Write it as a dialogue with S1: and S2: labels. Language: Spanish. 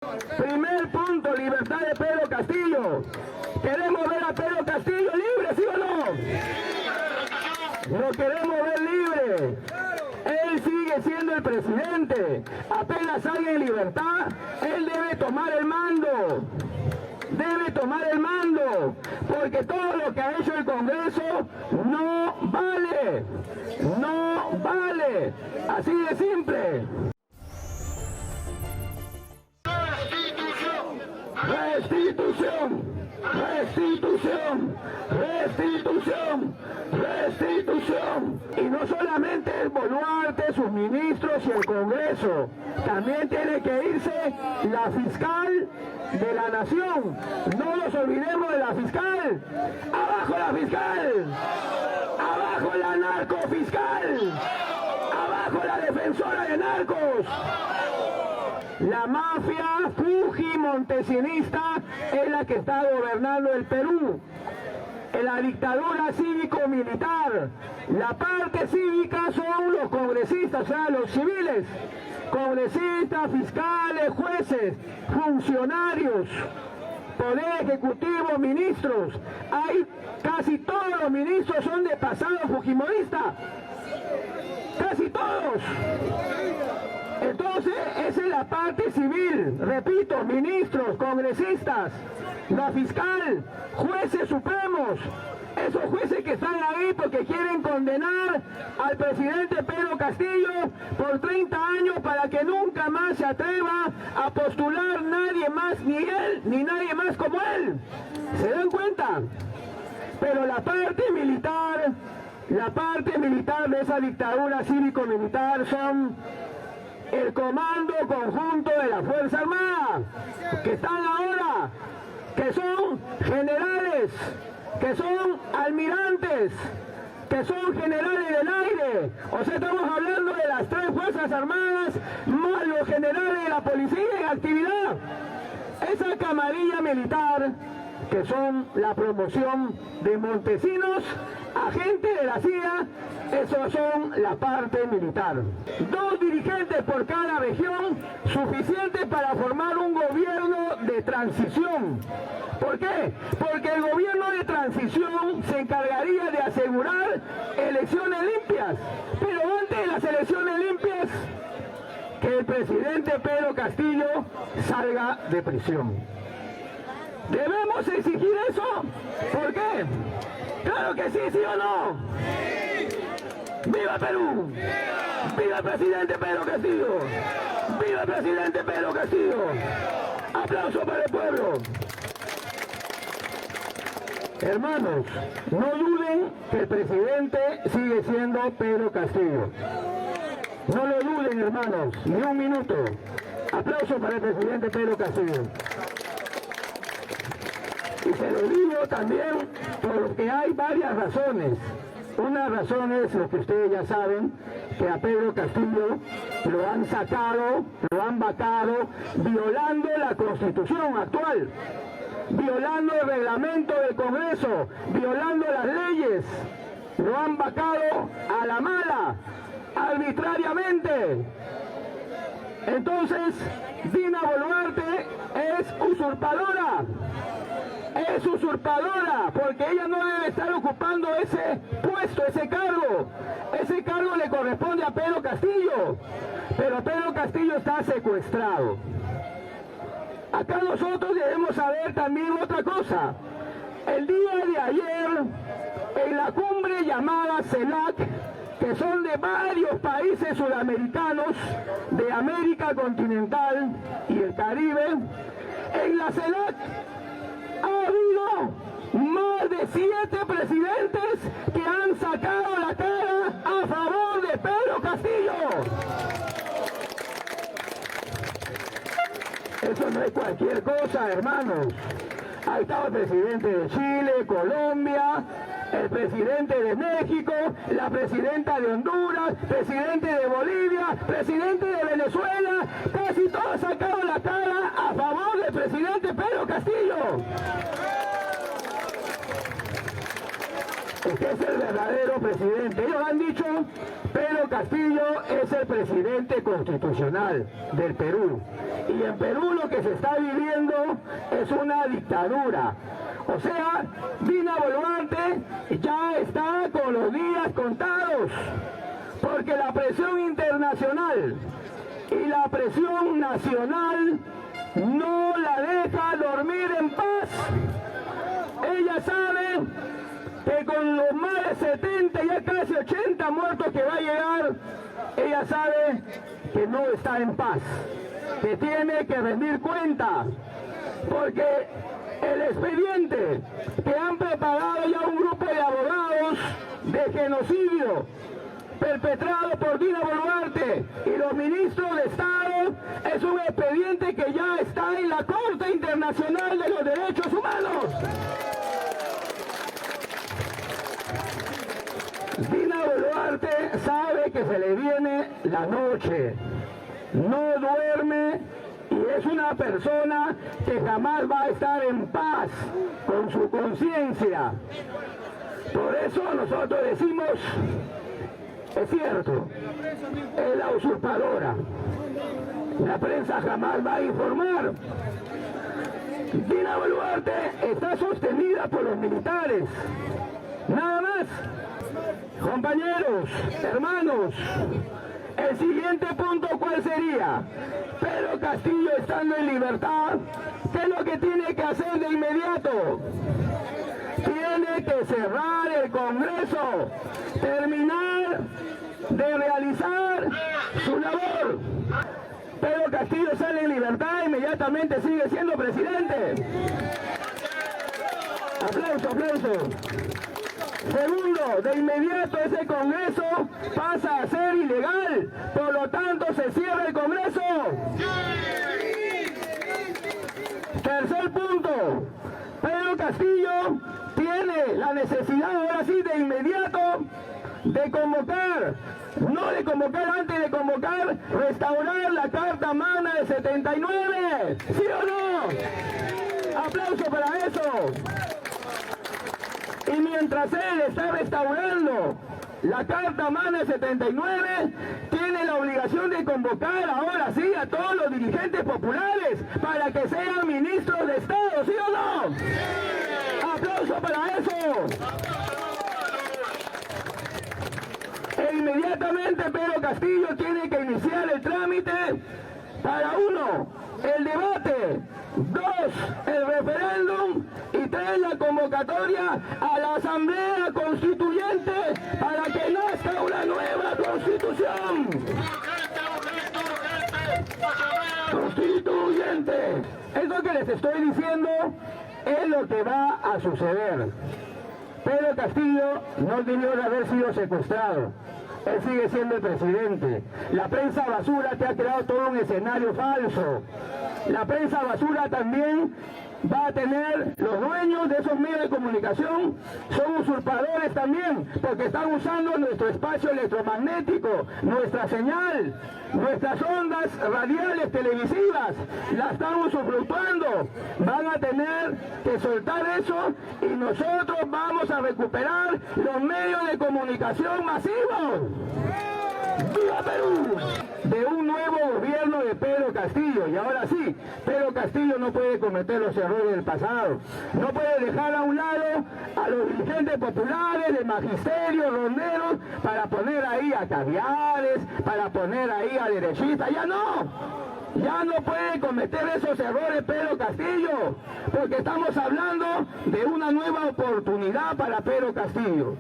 S1: Primer punto, libertad de Pedro Castillo. ¿Queremos ver a Pedro Castillo libre, sí o no? Lo queremos ver libre. Él sigue siendo el presidente. Apenas salga en libertad, él debe tomar el mando. Debe tomar el mando, porque todo lo que ha hecho el Congreso no vale. No vale. Así de simple. Restitución, restitución, restitución, restitución. Y no solamente el Boluarte, sus ministros y el Congreso, también tiene que irse la fiscal de la nación. No nos olvidemos de la fiscal. ¡Abajo la fiscal! ¡Abajo la narcofiscal! ¡Abajo la defensora de narcos! La mafia fujimontesinista es la que está gobernando el Perú. En la dictadura cívico-militar, la parte cívica son los congresistas, o sea, los civiles, congresistas, fiscales, jueces, funcionarios, poder ejecutivo, ministros. Hay casi todos los ministros son de pasado fujimorista, casi todos. Entonces, esa es la parte civil, repito, ministros, congresistas, la fiscal, jueces supremos, esos jueces que están ahí porque quieren condenar al presidente Pedro Castillo por 30 años para que nunca más se atreva a postular nadie más, ni él, ni nadie más como él. ¿Se dan cuenta? Pero la parte militar de esa dictadura cívico-militar son el Comando Conjunto de la Fuerza Armada, que están ahora, que son generales, que son almirantes, que son generales del aire. O sea, estamos hablando de las 3 Fuerzas Armadas, más los generales de la policía en actividad. Esa camarilla militar, que son la promoción de Montesinos, agentes de la CIA, esos son la parte militar. 2 dirigentes por cada región, suficiente para formar un gobierno de transición. ¿Por qué? Porque el gobierno de transición se encargaría de asegurar elecciones limpias. Pero antes de las elecciones limpias, que el presidente Pedro Castillo salga de prisión. ¿Debemos exigir eso? ¿Por qué? ¡Claro que sí, sí o no! ¡Viva Perú! ¡Viva el presidente Pedro Castillo! ¡Viva el presidente Pedro Castillo! ¡Aplauso para el pueblo! Hermanos, no duden que el presidente sigue siendo Pedro Castillo. No lo duden, hermanos, ni un minuto. Aplauso para el presidente Pedro Castillo. Y se lo digo también porque hay varias razones. Una razón es lo que ustedes ya saben, que a Pedro Castillo lo han sacado, lo han vacado, violando la Constitución actual, violando el reglamento del Congreso, violando las leyes. Lo han vacado a la mala, arbitrariamente. Entonces, Dina Boluarte es usurpadora. Es usurpadora, porque ella no debe estar ocupando ese puesto, ese cargo. Ese cargo le corresponde a Pedro Castillo, pero Pedro Castillo está secuestrado. Acá nosotros debemos saber también otra cosa. El día de ayer, en la cumbre llamada CELAC, que son de varios países sudamericanos, de América continental y el Caribe, en la CELAC ha habido más de 7 presidentes que han sacado la cara a favor de Pedro Castillo. Eso no es cualquier cosa, hermanos. Ahí estaba el presidente de Chile, Colombia, el presidente de México, la presidenta de Honduras, presidente de Bolivia, presidente de Venezuela. Casi todos sacaron la cara a favor del presidente Pedro Castillo. Este es el verdadero presidente. Ellos han dicho, Pedro Castillo es el presidente constitucional del Perú. Y en Perú lo que se está viviendo es una dictadura. O sea, Dina Boluarte ya está con los días contados, porque la presión internacional y la presión nacional no la deja dormir en paz. Ella sabe que con los más de 70, ya casi 80 muertos que va a llegar, ella sabe que no está en paz, que tiene que rendir cuenta, porque el expediente que han preparado ya un grupo de abogados de genocidio perpetrado por Dina Boluarte y los ministros de Estado es un expediente que ya está en la Corte Internacional de los Derechos Humanos. Dina Boluarte sabe que se le viene la noche, no duerme y es una persona que jamás va a estar en paz con su conciencia. Por eso nosotros decimos, es cierto, es la usurpadora. La prensa jamás va a informar. Dina Boluarte está sostenida por los militares. Nada más. Compañeros, hermanos, el siguiente punto, ¿cuál sería? Pedro Castillo estando en libertad, ¿qué es lo que tiene que hacer de inmediato? Tiene que cerrar el Congreso, terminar de realizar su labor. Pedro Castillo sale en libertad, inmediatamente sigue siendo presidente. Aplauso, aplauso. Segundo, de inmediato ese Congreso pasa a ser ilegal, por lo tanto se cierra el Congreso. Tercer punto, Pedro Castillo tiene la necesidad ahora sí de inmediato de convocar, no de convocar antes de convocar, restaurar la Carta Magna de 79, ¿sí o no? Aplauso para eso. Y mientras él está restaurando la Carta Magna de 79, tiene la obligación de convocar ahora sí a todos los dirigentes populares para que sean ministros de Estado, ¿sí o no? ¡Aplauso para eso! E inmediatamente Pedro Castillo tiene que iniciar el trámite para 1, el debate, 2, el referéndum y 3, la convocatoria a la Asamblea Constituyente para que nazca una nueva Constitución. Constituyente. Esto que les estoy diciendo es lo que va a suceder. Pedro Castillo no debió de haber sido secuestrado. Él sigue siendo el presidente. La prensa basura te ha creado todo un escenario falso. La prensa basura también va a tener, los dueños de esos medios de comunicación son usurpadores también, porque están usando nuestro espacio electromagnético, nuestra señal, nuestras ondas radiales televisivas, la están usufructuando. Van a tener que soltar eso y nosotros vamos a recuperar los medios de comunicación masivos. ¡Viva Perú! De un nuevo gobierno de Pedro Castillo. Y ahora sí, Pedro Castillo no puede cometer los errores del pasado. No puede dejar a un lado a los dirigentes populares, de magisterio, ronderos, para poner ahí a caviares, para poner ahí a derechistas. ¡Ya no! Ya no puede cometer esos errores Pedro Castillo, porque estamos hablando de una nueva oportunidad para Pedro Castillo.